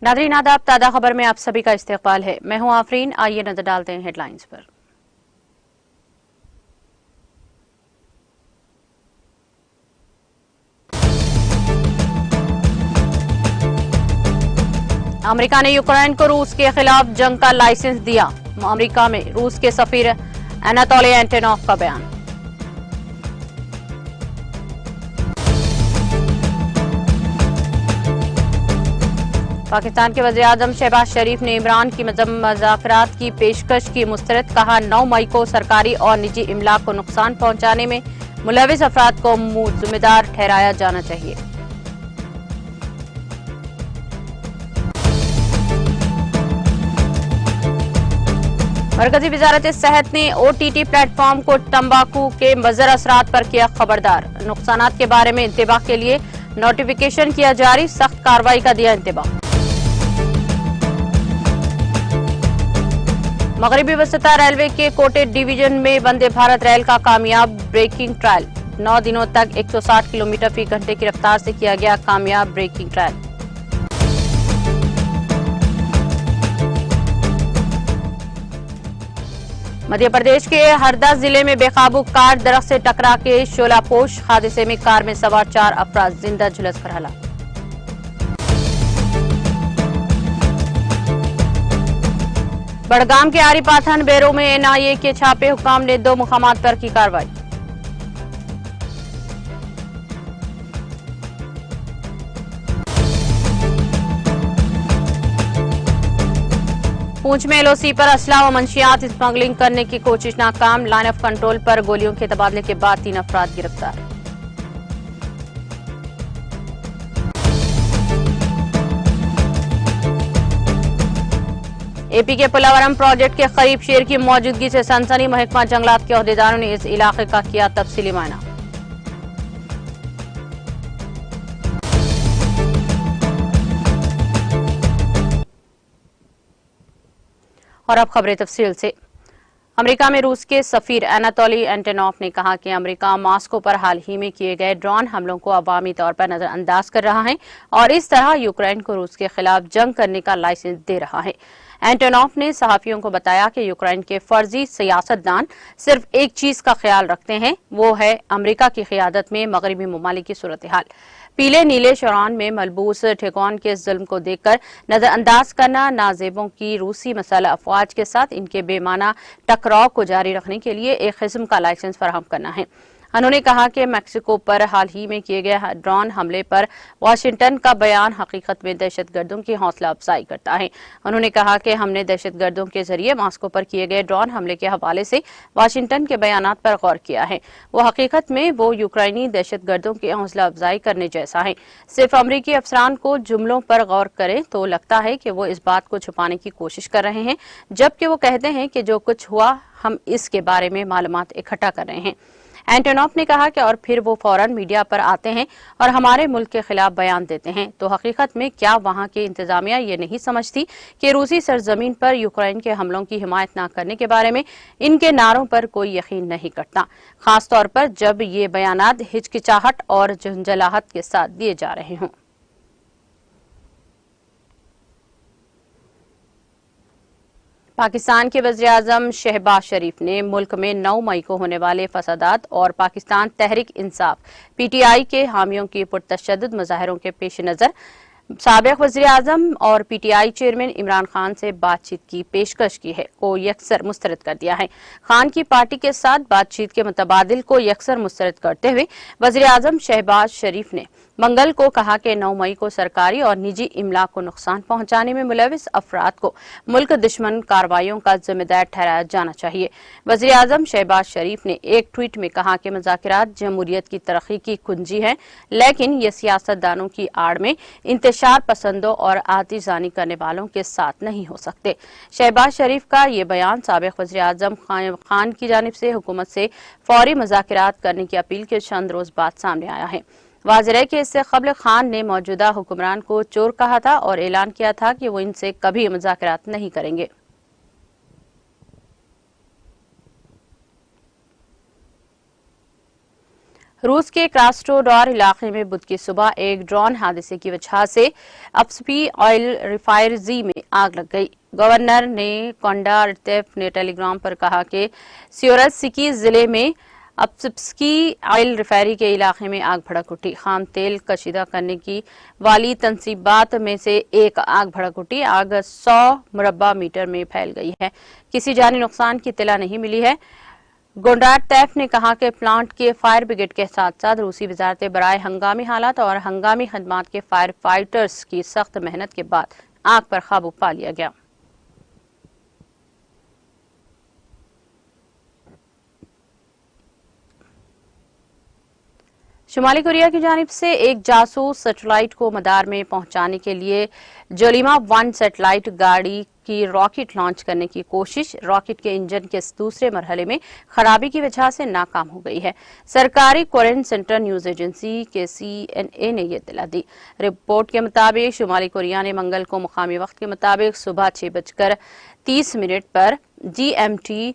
नाज़रीन आदाब, ताज़ा खबर में आप सभी का इस्तकबाल है। मैं हूं आफरीन। आइए नजर डालते हैं हेडलाइंस पर। अमेरिका ने यूक्रेन को रूस के खिलाफ जंग का लाइसेंस दिया। अमेरिका में रूस के सफीर एनातोली एंटेनोव का बयान। पाकिस्तान के वज़ीर-ए-आज़म शहबाज शरीफ ने इमरान की मुज़ाकरात की पेशकश की मुस्तरद। कहा 9 मई को सरकारी और निजी इमलाक को नुकसान पहुंचाने में मुलविस अफराद को जिम्मेदार ठहराया जाना चाहिए। मरकजी वजारत सेहत ने OTT प्लेटफॉर्म को तंबाकू के मुज़र असरात पर किया खबरदार। नुकसानात के बारे में इंतबाह के लिए नोटिफिकेशन किया जारी। सख्त कार्रवाई का दिया इंतबाह। मगरबी वसता रेलवे के कोटे डिवीजन में वंदे भारत रेल का कामयाब ब्रेकिंग ट्रायल। 9 दिनों तक 160 किलोमीटर फी घंटे की रफ्तार से किया गया कामयाब ब्रेकिंग ट्रायल। मध्य प्रदेश के हरदा जिले में बेकाबू कार दरख्त से टकरा के शोलापोश। हादसे में कार में सवार 4 अफराद जिंदा झुलस कर हलाक। बड़गाम के आरीपाथन बेरो में NIA के छापे। हुकाम ने 2 मुकामात पर की कार्रवाई। पूंछ में LOC पर असला व मंशियात स्मगलिंग करने की कोशिश नाकाम। लाइन ऑफ कंट्रोल पर गोलियों के तबादले के बाद 3 अफराद गिरफ्तार। AP के पुलावरम प्रोजेक्ट के करीब शेर की मौजूदगी से सनसनी। महकमा जंगलात के ओहदेदारों ने इस इलाके का किया तफसीली मायना। और अब खबरें तफसील से। अमेरिका में रूस के सफीर एनातोली एंटेनोव ने कहा कि अमेरिका मॉस्को पर हाल ही में किए गए ड्रोन हमलों को अवामी तौर पर नजरअंदाज कर रहा है और इस तरह यूक्रेन को रूस के खिलाफ जंग करने का लाइसेंस दे रहा है। एंटेनोव ने सहाफियों को बताया कि यूक्रेन के फर्जी सियासतदान सिर्फ एक चीज का ख्याल रखते हैं, वो है अमेरिका की क़ियादत में मगरबी ममालिक की सूरत हाल। पीले नीले शरान में मलबूस ठेकान के जुल्म को देखकर नजरअंदाज करना, नाजेबों की रूसी मसाला अफवाज के साथ इनके बेमाना टकराव को जारी रखने के लिए एक किस्म का लाइसेंस फराहम करना है। उन्होंने कहा कि मैक्सिको पर हाल ही में किए गए ड्रोन हमले पर वाशिंगटन का बयान हकीकत में दहशतगर्दों की हौसला अफजाई करता है। उन्होंने कहा कि हमने दहशतगर्दों के जरिए मॉस्को पर किए गए ड्रोन हमले के हवाले से वाशिंगटन के बयानात पर गौर किया है। वो हकीकत में वो यूक्रेनी दहशतगर्दों की हौसला अफजाई करने जैसा है। सिर्फ अमरीकी अफसरान को जुमलों पर गौर करें तो लगता है कि वो इस बात को छुपाने की कोशिश कर रहे हैं, जबकि वो कहते हैं कि जो कुछ हुआ हम इसके बारे में मालूमात इकट्ठा कर रहे हैं। एंटेनोव ने कहा कि और फिर वो फौरन मीडिया पर आते हैं और हमारे मुल्क के खिलाफ बयान देते हैं, तो हकीकत में क्या वहां की इंतजामिया ये नहीं समझती कि रूसी सरजमीन पर यूक्रेन के हमलों की हिमायत न करने के बारे में इनके नारों पर कोई यकीन नहीं करता, खासतौर पर जब ये बयानात हिचकिचाहट और झंझलाहट के साथ दिए जा रहे हों। पाकिस्तान के वज़ीर-ए-आज़म शहबाज शरीफ ने मुल्क में 9 मई को होने वाले फसादात और पाकिस्तान तहरीक इंसाफ PTI के हामियों की पुरतशद्दुद मुजाहरों के पेश नज़र साबिक़ वज़ीर-ए-आज़म और PTI चेयरमैन इमरान खान से बातचीत की पेशकश की है को यकसर मुस्तरद कर दिया है। खान की पार्टी के साथ बातचीत के मुतबादिल को यकसर मुस्तरद करते हुए वज़ीर-ए-आज़म शहबाज शरीफ ने मंगल को कहा कि 9 मई को सरकारी और निजी इमलाक को नुकसान पहुंचाने में मुलविस अफराद को मुल्क दुश्मन कार्रवाइयों का जिम्मेदार ठहराया जाना चाहिए। वज़ीर-ए-आज़म शहबाज शरीफ ने एक ट्वीट में कहा कि मुज़ाकरात जमहूरियत की तरक्की की कुंजी है, लेकिन ये सियासतदानों की आड़ में इंतशार पसंदों और आतिशानी करने वालों के साथ नहीं हो सकते। शहबाज शरीफ का ये बयान साबिक़ वज़ीर-ए-आज़म खान की जानिब से हुकूमत से फौरी मुज़ाकरात करने की अपील के चंद रोज बाद सामने आया है। वाज़ेह है कि इससे कबल खान ने मौजूदा हुक्मरान को चोर कहा था और ऐलान किया था कि वो इनसे कभी मुज़ाकरात नहीं करेंगे। रूस के क्रास्नोडार इलाके में बुध की सुबह एक ड्रोन हादसे की वजह से अपस्पी ऑयल रिफाइनरी में आग लग गई। गवर्नर ने कोंडारतेफ ने टेलीग्राम पर कहा कि सियोरस्की जिले में अपस्की ऑयल रिफाइनरी के इलाके में आग भड़क उठी। खाम तेल कशीदा करने की वाली तंसीबात में से एक आग भड़क उठी। आग 100 मुरब्बा मीटर में फैल गई है। किसी जानी नुकसान की इत्तला नहीं मिली है। कोंडारतेफ ने कहा कि प्लांट के फायर ब्रिगेड के साथ साथ रूसी वजारत बराए हंगामी हालात और हंगामी खदमात के फायर फाइटर्स की सख्त मेहनत के बाद आग पर काबू पा लिया गया। शुमाली कोरिया की जानिब से एक जासूस सैटेलाइट को मदार में पहुंचाने के लिए जोलिमा 1 सैटेलाइट गाड़ी की रॉकेट लॉन्च करने की कोशिश रॉकेट के इंजन के दूसरे मरहले में खराबी की वजह से नाकाम हो गई है। सरकारी Korean centre news agency KCNA ने यह इत्तला दी। रिपोर्ट के मुताबिक शुमाली कोरिया ने मंगल को मुकामी वक्त के मुताबिक सुबह 6:30 पर GMT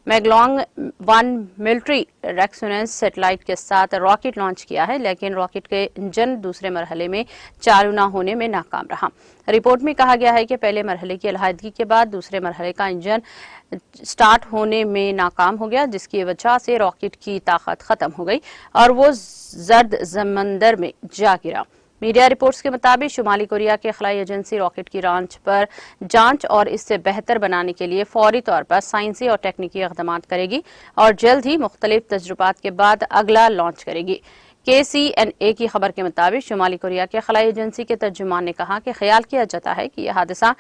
मैगलोंग 1 मिलिट्री रेक्सोनेंस सैटेलाइट के साथ रॉकेट लॉन्च किया है, लेकिन रॉकेट के इंजन दूसरे मरहले में चालू न होने में नाकाम रहा। रिपोर्ट में कहा गया है कि पहले मरहले की अलहदगी के बाद दूसरे मरहले का इंजन स्टार्ट होने में नाकाम हो गया, जिसकी वजह से रॉकेट की ताकत खत्म हो गई और वो जर्द समंदर में जा गिरा। मीडिया रिपोर्ट्स के मुताबिक शुमाली कोरिया के खलाई एजेंसी रॉकेट की लॉन्च पर जांच और इससे बेहतर बनाने के लिए फौरी तौर पर साइंसी और टेक्निकी इक़दाम करेगी और जल्द ही मुख्तलिफ तजुर्बात के बाद अगला लॉन्च करेगी। KCNA की खबर के मुताबिक शुमाली कोरिया के खलाई एजेंसी के तर्जुमान ने कहा कि ख्याल किया जाता है कि यह हादसा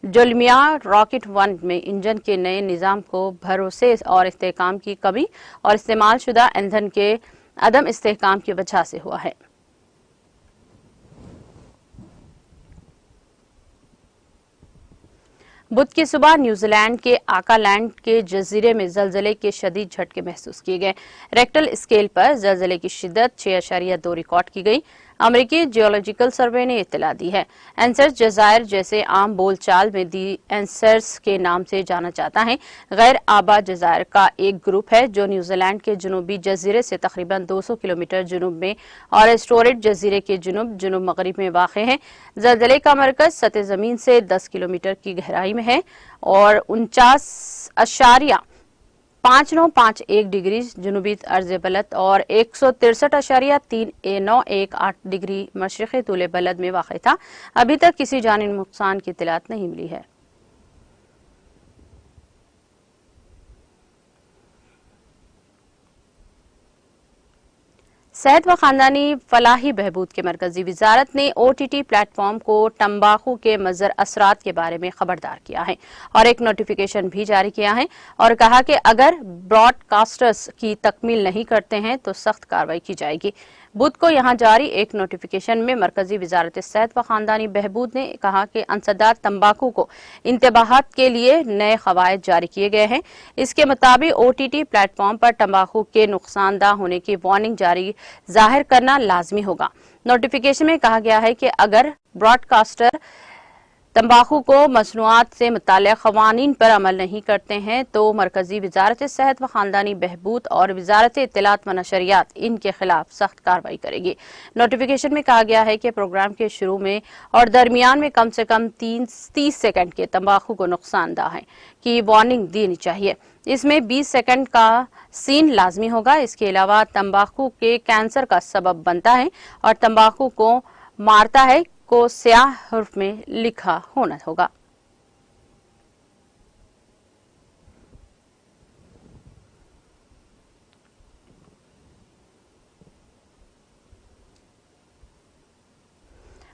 जोल्मिया रॉकेट 1 में इंजन के नए निज़ाम को भरोसे और इस्तेहकाम की कमी और इस्तेमाल शुदा ईंधन के अदम इस्तेहकाम की वजह से हुआ है। बुध की सुबह न्यूजीलैंड के आकालैंड के जजीरे में जलजले के शदीद झटके महसूस किए गए। रेक्टल स्केल पर जलजले की शिद्दत 6.2 रिकॉर्ड की गई। अमेरिकी जियोलॉजिकल सर्वे ने इत्तला दी है। एंसर्स जजायर जैसे आम बोलचाल में दी एंसर्स के नाम से जाना जाता है। गैर आबाद जजायर का एक ग्रुप है जो न्यूजीलैंड के जुनूबी जजीरे से तकरीबन 200 किलोमीटर जुनूब में और स्टोरेट जजीरे के जुनूब मगरिब में वाक़ है। जलजले का मरकज सतह जमीन से 10 किलोमीटर की गहराई में है और 49.5951 डिग्री जुनूबी अर्ज बलद और 163.3918 डिग्री मशरक़ी तूले बलद में वाक़ था। अभी तक किसी जानी नुकसान की इत्तलात नहीं मिली है। सेहत व खानदानी फलाही बहबूद के मरकजी वजारत ने OTT प्लेटफॉर्म को तंबाकू के मज़र असरात के बारे में खबरदार किया है और एक नोटिफिकेशन भी जारी किया है और कहा कि अगर ब्रॉडकास्टर्स की तकमील नहीं करते हैं तो सख्त कार्रवाई की जाएगी। बुध को यहाँ जारी एक नोटिफिकेशन में मरकजी वजारत सेहत व खानदानी बहबूद ने कहा कि अंसदार तंबाकू को इंतबाहात के लिए नए कवायद जारी किए गए हैं। इसके मुताबिक OTT प्लेटफॉर्म पर तंबाकू के नुकसानदा होने की वार्निंग जारी जाहिर करना लाजमी होगा। नोटिफिकेशन में कहा गया है कि अगर ब्रॉडकास्टर तंबाकू को मसनूआत से मुताल्लिक़ क़वानीन पर अमल नहीं करते हैं तो मरकजी वजारत सेहत व खानदानी बहबूद और वजारत इत्तलात व नशरियात इनके खिलाफ सख्त कार्रवाई करेगी। नोटिफिकेशन में कहा गया है कि प्रोग्राम के शुरू में और दरमियान में कम से कम 30 सेकंड के तंबाकू को नुकसानदा है की वार्निंग देनी चाहिए। इसमें 20 सेकंड का सीन लाजमी होगा। इसके अलावा तंबाकू के कैंसर का सबब बनता है और तंबाकू को मारता है को स्याह हर्फ में लिखा होना होगा।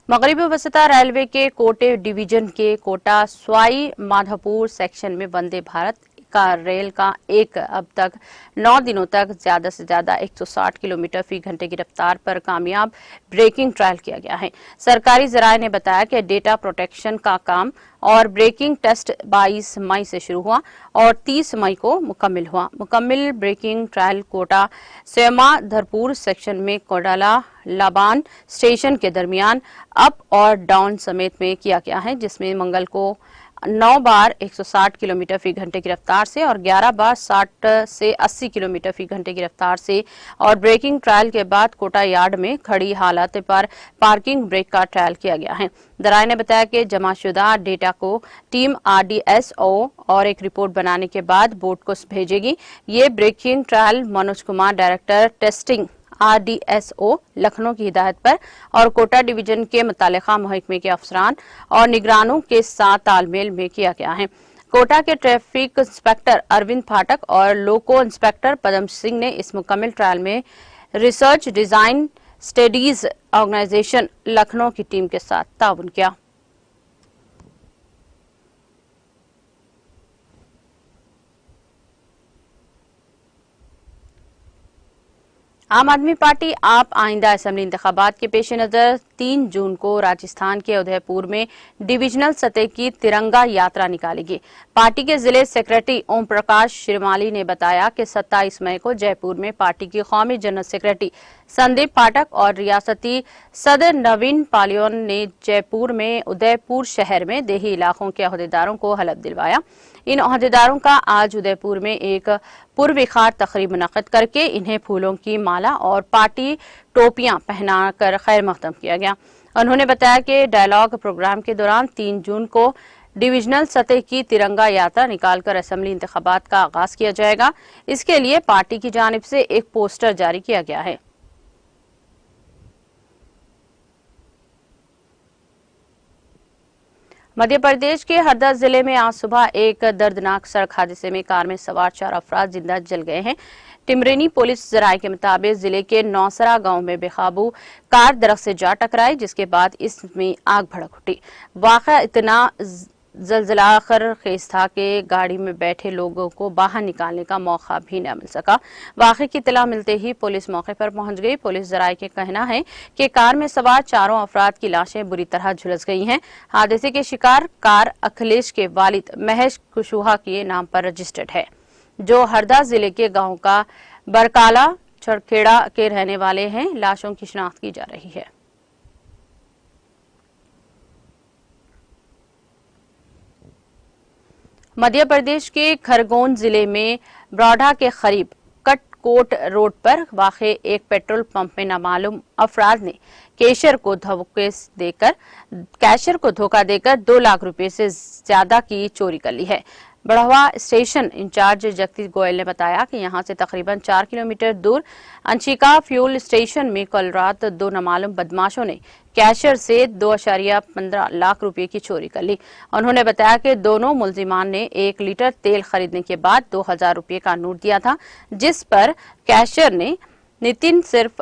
मगरिबी वसता रेलवे के कोटे डिवीजन के कोटा स्वाई माधोपुर सेक्शन में वंदे भारत का रेल का अब तक 9 दिनों तक ज्यादा से ज्यादा 160 किलोमीटर फी घंटे की रफ्तार पर कामयाब ब्रेकिंग ट्रायल किया गया है। सरकारी जराये ने बताया कि डेटा प्रोटेक्शन का काम और ब्रेकिंग टेस्ट 22 मई से शुरू हुआ और 30 मई को मुकम्मिल हुआ। मुकम्मिल ब्रेकिंग ट्रायल कोटा सेमा धरपुर सेक्शन में कोडाला लाबान स्टेशन के दरमियान अप और डाउन समेत में किया गया है, जिसमें मंगल को 9 बार 160 किलोमीटर फी घंटे की रफ्तार से और 11 बार 60 से 80 किलोमीटर फी घंटे की रफ्तार से और ब्रेकिंग ट्रायल के बाद कोटा यार्ड में खड़ी हालत पर पार्किंग ब्रेक का ट्रायल किया गया है। दराय ने बताया कि जमाशुदा डेटा को टीम RDSO और एक रिपोर्ट बनाने के बाद बोर्ड को भेजेगी। ये breaking trial Manoj Kumar, director testing RDSO Lucknow की हिदायत पर और कोटा डिवीजन के मुतालिका महकमे के अफसरान और निगरानों के साथ तालमेल में किया गया है। कोटा के ट्रैफिक इंस्पेक्टर अरविंद फाटक और लोको इंस्पेक्टर पदम सिंह ने इस मुकम्मल ट्रायल में research design studies organisation Lucknow की टीम के साथ ताउन किया। आम आदमी पार्टी आप आइंदा असेंबली इंतखाबात के पेश नजर 3 जून को राजस्थान के उदयपुर में डिविजनल सतह की तिरंगा यात्रा निकालेगी। पार्टी के जिले सेक्रेटरी ओम प्रकाश श्रीमाली ने बताया कि 27 मई को जयपुर में पार्टी की कौमी जनरल सेक्रेटरी संदीप पाठक और रियासती सदर नवीन पालियोन ने जयपुर में उदयपुर शहर में देही इलाकों के अहदेदारों को हलफ दिलवाया। इन अहदेदारों का आज उदयपुर में एक पुरविखार तकरीब मुनक्किद करके इन्हें फूलों की माला और पार्टी टोपियां पहनाकर खैर मकदम किया गया। उन्होंने बताया कि डायलॉग प्रोग्राम के दौरान 3 जून को डिविजनल सतह की तिरंगा यात्रा निकालकर असेंबली इंतखाबात का आगाज किया जाएगा। इसके लिए पार्टी की जानिब से एक पोस्टर जारी किया गया है। मध्य प्रदेश के हरदा जिले में आज सुबह एक दर्दनाक सड़क हादसे में कार में सवार 4 अफराद जिंदा जल गए हैं। टिमरेनी पुलिस जराये के मुताबिक जिले के नौसरा गांव में बेकाबू कार दरख्त से जा टकराई, जिसके बाद इसमें आग भड़क उठी। वाक़या इतना जलजलाकर खेज था कि गाड़ी में बैठे लोगों को बाहर निकालने का मौका भी न मिल सका। वाक़े की इत्तला मिलते ही पुलिस मौके पर पहुंच गई। पुलिस जराये के कहना है कि कार में सवार 4 अफराद की लाशें बुरी तरह झुलस गई हैं। हादसे के शिकार कार अखिलेश के वालिद महेश कुशवाहा के नाम पर रजिस्टर्ड है, जो हरदा जिले के गांव का बरकाला छड़खेड़ा के रहने वाले हैं। लाशों की शिनाख्त की जा रही है। मध्य प्रदेश के खरगोन जिले में ब्रौढा के करीब कटकोट रोड पर वाक़े एक पेट्रोल पंप में नामालूम अफराद ने कैशियर को धोखा देकर 2 लाख रुपए से ज्यादा की चोरी कर ली है। बढ़वा स्टेशन इंचार्ज जगदीश गोयल ने बताया कि यहां से तकरीबन 4 किलोमीटर दूर अंशिका फ्यूल स्टेशन में कल रात 2 नामालूम बदमाशों ने कैशियर से 2.15 लाख रुपए की चोरी कर ली। उन्होंने बताया कि दोनों मुलजिमान ने 1 लीटर तेल खरीदने के बाद 2000 रुपए का नोट दिया था, जिस पर कैशियर ने नितिन सिर्फ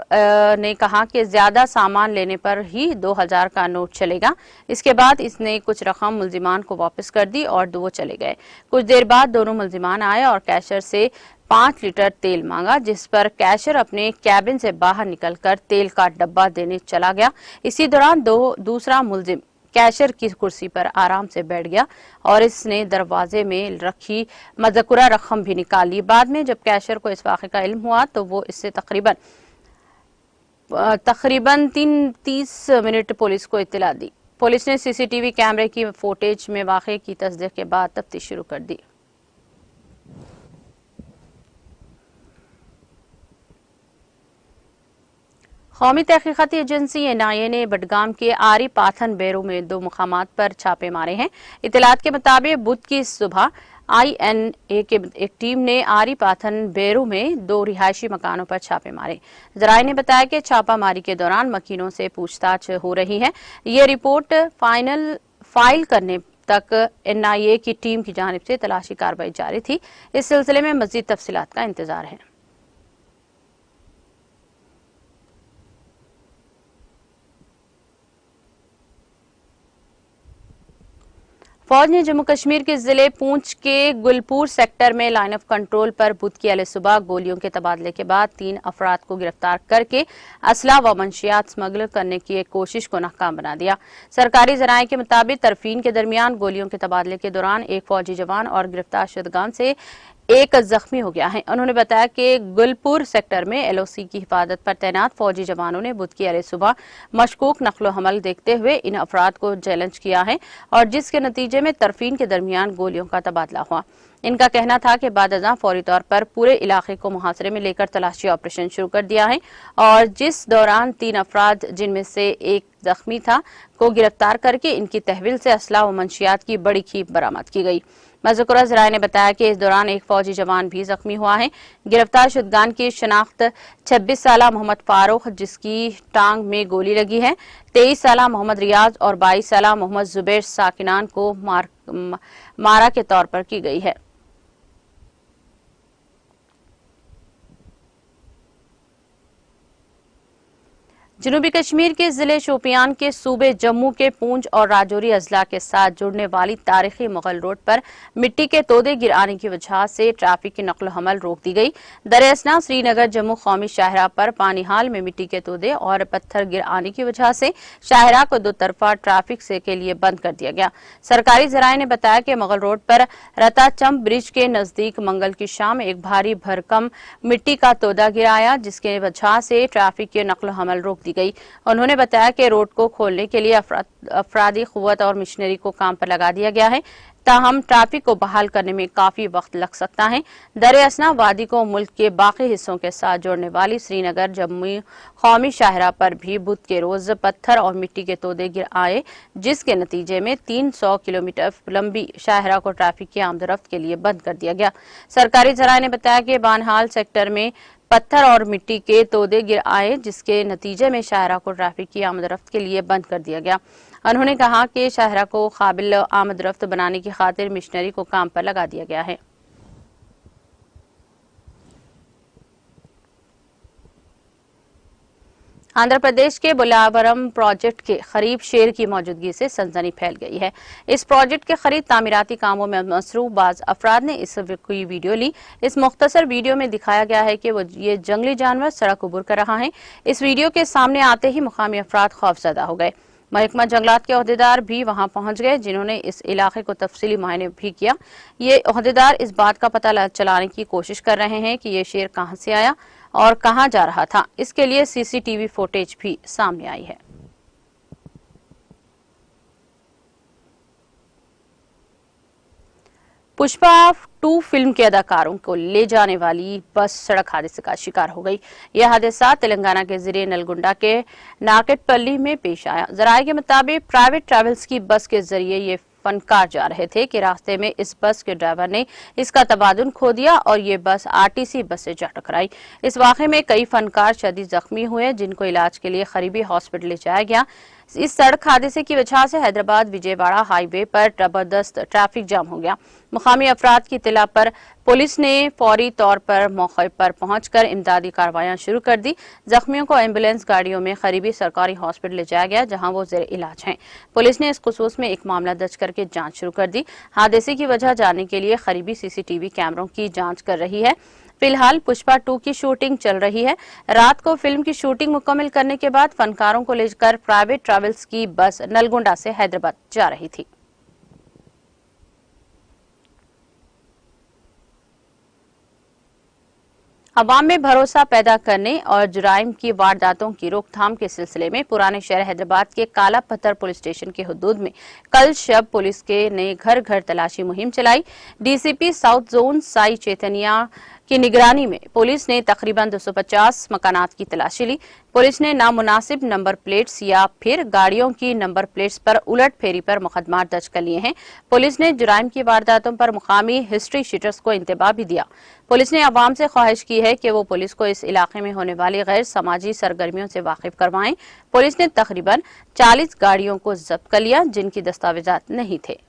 ने कहा कि ज्यादा सामान लेने पर ही 2000 का नोट चलेगा। इसके बाद इसने कुछ रकम मुलजिमान को वापस कर दी और वो चले गए। कुछ देर बाद दोनों मुलजिमान आए और कैशियर से 5 लीटर तेल मांगा, जिस पर कैशियर अपने कैबिन से बाहर निकलकर तेल का डब्बा देने चला गया। इसी दौरान दूसरा मुलजिम कैशियर की कुर्सी पर आराम से बैठ गया और इसने दरवाजे में रखी मज़कुरा रकम भी निकाल ली। बाद में जब कैशियर को इस वाक़े का इल्म हुआ तो वो इससे तकरीबन 30 मिनट पुलिस को इत्तला दी। पुलिस ने CCTV कैमरे की फुटेज में वाक़े की तस्दीक के बाद तफ्तीश शुरू कर दी। कौमी तहकीकाती एजेंसी NIA ने बडगाम के आरी पाथन बैरू में 2 मुकामात पर छापे मारे हैं। इत्तलात के मुताबिक बुध की सुबह INA के एक टीम ने आरी पाथन बैरू में 2 रिहायशी मकानों पर छापे मारे। जराये ने बताया कि छापामारी के दौरान मकीनों से पूछताछ हो रही है। ये रिपोर्ट फाइल करने तक NIA की टीम की जानिब से तलाशी कार्रवाई जारी थी। इस सिलसिले में मजीद तफसीलात का इंतजार है। फौज ने जम्मू कश्मीर के जिले पूंछ के गुलपुर सेक्टर में लाइन ऑफ कंट्रोल पर बुध की अलग सुबह गोलियों के तबादले के बाद 3 अफराद को गिरफ्तार करके असला व मंशियात स्मगल करने की एक कोशिश को नाकाम बना दिया। सरकारी जराये के मुताबिक तरफीन के दरमियान गोलियों के तबादले के दौरान एक फौजी जवान और गिरफ्तार शुदगान से एक जख्मी हो गया है। उन्होंने बताया कि गुलपुर सेक्टर में एलओसी की हिफाजत पर तैनात फौजी जवानों ने बुध की अरे सुबह मशकूक नकलो हमल देखते हुए इन अफराद को चैलेंज किया है और जिसके नतीजे में तरफीन के दरमियान गोलियों का तबादला हुआ। इनका कहना था कि बाद अज़ां फौरी तौर पर पूरे इलाके को मुहासरे में लेकर तलाशी ऑपरेशन शुरू कर दिया है और जिस दौरान 3 अफराद जिनमें से एक जख्मी था को गिरफ्तार करके इनकी तहवील से असला व मंशियात की बड़ी खेप बरामद की गई। मज़कूरा ज़राए ने बताया कि इस दौरान एक फौजी जवान भी जख्मी हुआ है। गिरफ्तार शुदगान की शनाख्त 26 साला मोहम्मद फारूक जिसकी टांग में गोली लगी है, 23 साला मोहम्मद रियाज और 22 साला मोहम्मद जुबैर साकिनान को मारा के तौर पर की गई है। जनूबी कश्मीर के जिले शोपियान के सूबे जम्मू के पूंछ और राजौरी अजला के साथ जुड़ने वाली तारीखी मुगल रोड पर मिट्टी के तोदे गिर आने की वजह से ट्रैफिक की नकल हमल रोक दी गई। दरअसल श्रीनगर जम्मू कौमी शाहराह पर पानीहाल में मिट्टी के तोदे और पत्थर गिर आने की वजह से शाहराह को दो तरफा ट्रैफिक से के लिए बंद कर दिया गया। सरकारी जराये ने बताया कि मुगल रोड पर रताचम ब्रिज के नजदीक मंगल की शाम एक भारी भरकम मिट्टी का तोदा गिर आया जिसके वजह से ट्रैफिक की नकल हमल रोक दी गई। उन्होंने बताया कि रोड को खोलने के लिए अफरादी कुव्वत और मशीनरी को काम पर लगा दिया गया है, ताहम ट्रैफिक को बहाल करने में काफी वक्त लग सकता है। दरअसल वादी को मुल्क के बाकी हिस्सों के साथ जोड़ने वाली श्रीनगर जम्मू कौमी शाहराह पर भी बुध के रोज पत्थर और मिट्टी के तोदे गिर आए जिसके नतीजे में 300 किलोमीटर लंबी शाहराह को ट्रैफिक की आमदरफ्त के लिए बंद कर दिया गया। सरकारी जराये ने बताया कि बानहाल सेक्टर में पत्थर और मिट्टी के तोदे गिर आए जिसके नतीजे में शाहराह को ट्रैफिक की आमदरफ्त के लिए बंद कर दिया गया। उन्होंने कहा कि शाहराह को काबिल आमदरफ्त बनाने की खातिर मिशनरी को काम पर लगा दिया गया है। आंध्र प्रदेश के बुलावरम प्रोजेक्ट के करीब शेर की मौजूदगी से सनसनी फैल गई है। इस प्रोजेक्ट के करीब तामीराती कामों में मसरूफ बाज अफराद ने इस की वीडियो ली। इस मुख्तसर वीडियो में दिखाया गया है कि ये जंगली जानवर सड़क उबूर कर रहा है। इस वीडियो के सामने आते ही मुकामी अफराद खौफजदा हो गए। महकमा जंगलात के ओहदेदार भी वहां पहुंच गए जिन्होंने इस इलाके को तफसीली मुआयने भी किया। ये ओहदेदार इस बात का पता चलाने की कोशिश कर रहे हैं कि ये शेर कहां से आया और कहां जा रहा था। इसके लिए सीसीटीवी फुटेज भी सामने आई है। पुष्पा 2 फिल्म के अदाकारों को ले जाने वाली बस सड़क हादसे का शिकार हो गई। यह हादसा तेलंगाना के जिले नलगुंडा के नाकेटपल्ली में पेश आया। जराये के मुताबिक प्राइवेट ट्रैवल्स की बस के जरिए ये फनकार जा रहे थे कि रास्ते में इस बस के ड्राइवर ने इसका तबादुन खो दिया और ये बस आरटीसी बस से जा टकराई। इस वाक़े में कई फनकार शदीद जख्मी हुए जिनको इलाज के लिए करीबी हॉस्पिटल ले जाया गया। इस सड़क हादसे की वजह से हैदराबाद विजयवाड़ा हाईवे पर जबरदस्त ट्रैफिक जाम हो गया। मुकामी अफराद की इत्तला पर पुलिस ने फौरी तौर पर मौके पर पहुंचकर इमदादी कार्रवाइयां शुरू कर दी। जख्मियों को एम्बुलेंस गाड़ियों में करीबी सरकारी हॉस्पिटल ले जाया गया जहां वो जेर इलाज हैं। पुलिस ने इस खुसूस में एक मामला दर्ज करके जांच शुरू कर दी। हादसे की वजह जानने के लिए करीबी सीसीटीवी कैमरों की जांच कर रही है। फिलहाल पुष्पा 2 की शूटिंग चल रही है। रात को फिल्म की शूटिंग मुकम्मल करने के बाद फनकारों को लेकर प्राइवेट ट्रैवल्स की बस नलगुंडा से हैदराबाद जा रही थी। अवाम में भरोसा पैदा करने और जुराइम की वारदातों की रोकथाम के सिलसिले में पुराने शहर हैदराबाद के काला पत्थर पुलिस स्टेशन के हुदूद में कल शब पुलिस के ने घर घर तलाशी मुहिम चलाई। DCP south zone Sai Chaitanya की निगरानी में पुलिस ने तकरीबन 250 मकानात की तलाशी ली। पुलिस ने नामुनासिब नंबर प्लेट्स या फिर गाड़ियों की नंबर प्लेट्स पर उलट फेरी पर मुकदमा दर्ज कर लिए हैं। पुलिस ने जुराइम की वारदातों पर मुकामी हिस्ट्री शीटर्स को इंतबाह भी दिया। पुलिस ने आवाम से ख्वाहिश की है कि वो पुलिस को इस इलाके में होने वाली गैर समाजी सरगर्मियों से वाकिफ करवाएं। पुलिस ने तकरीबन 40 गाड़ियों को जब्त कर लिया जिनकी दस्तावेजात नहीं थे।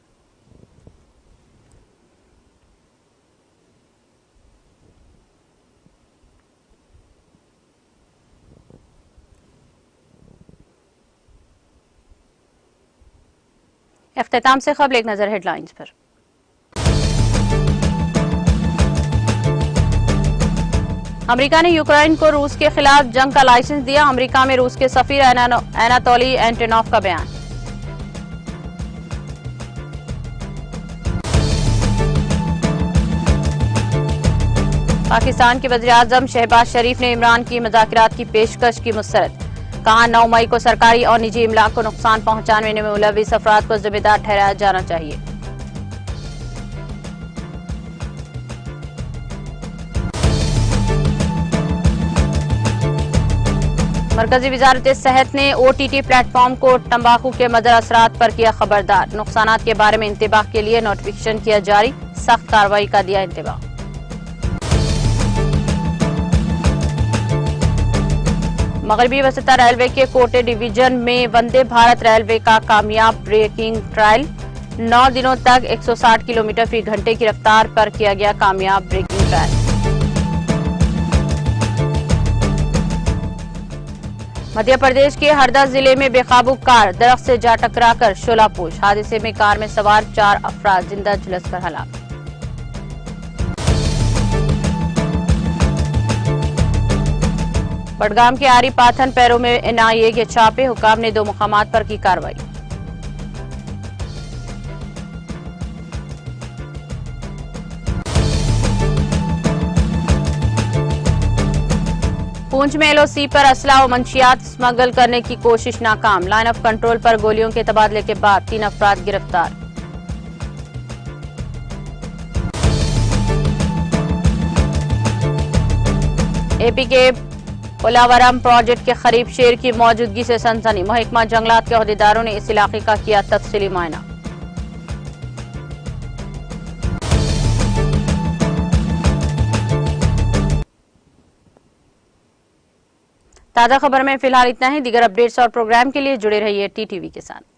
इख्तिताम से खबर एक नजर हेडलाइंस पर। अमेरिका ने यूक्रेन को रूस के खिलाफ जंग का लाइसेंस दिया। अमेरिका में रूस के सफीर एनातोली एंटोनोव का बयान। पाकिस्तान के वज़ीर-ए-आज़म शहबाज शरीफ ने इमरान की मुज़ाकरात की पेशकश की मुस्तरद। कहा 9 मई को सरकारी और निजी इमलाक को नुकसान पहुंचाने में मुलविस अफराद को जिम्मेदार ठहराया जाना चाहिए। मरकजी वजारत सेहत ने OTT प्लेटफॉर्म को तंबाकू के मदर असरात पर किया खबरदार। नुकसानात के बारे में इंतबाह के लिए नोटिफिकेशन किया जारी, सख्त कार्रवाई का दिया इंतबाह। मगरबी वसता रेलवे के कोटे डिवीजन में वंदे भारत रेलवे का कामयाब ब्रेकिंग ट्रायल। 9 दिनों तक 160 किलोमीटर फी घंटे की रफ्तार पर किया गया कामयाब ब्रेकिंग ट्रायल। मध्य प्रदेश के हरदा जिले में बेकाबू कार दरख्त से जा टकराकर शोलापोश। हादसे में कार में सवार 4 अफराद जिंदा झुलसकर हलाक। बडगाम के आरी पाथन पैरों में NIA के छापे, हुकाम ने 2 मुकामात पर की कार्रवाई। पूंछ में LOC पर असला और मंशियात स्मगल करने की कोशिश नाकाम। लाइन ऑफ कंट्रोल पर गोलियों के तबादले के बाद 3 अफराद गिरफ्तार। AP के पोलावरम प्रोजेक्ट के करीब शेर की मौजूदगी से सनसनी। महकमा जंगलात के अहदेदारों ने इस इलाके का किया तफसीली मुआयना। ताज़ा खबर में फिलहाल इतना ही। दीगर अपडेट्स और प्रोग्राम के लिए जुड़े रहिए TTV के साथ।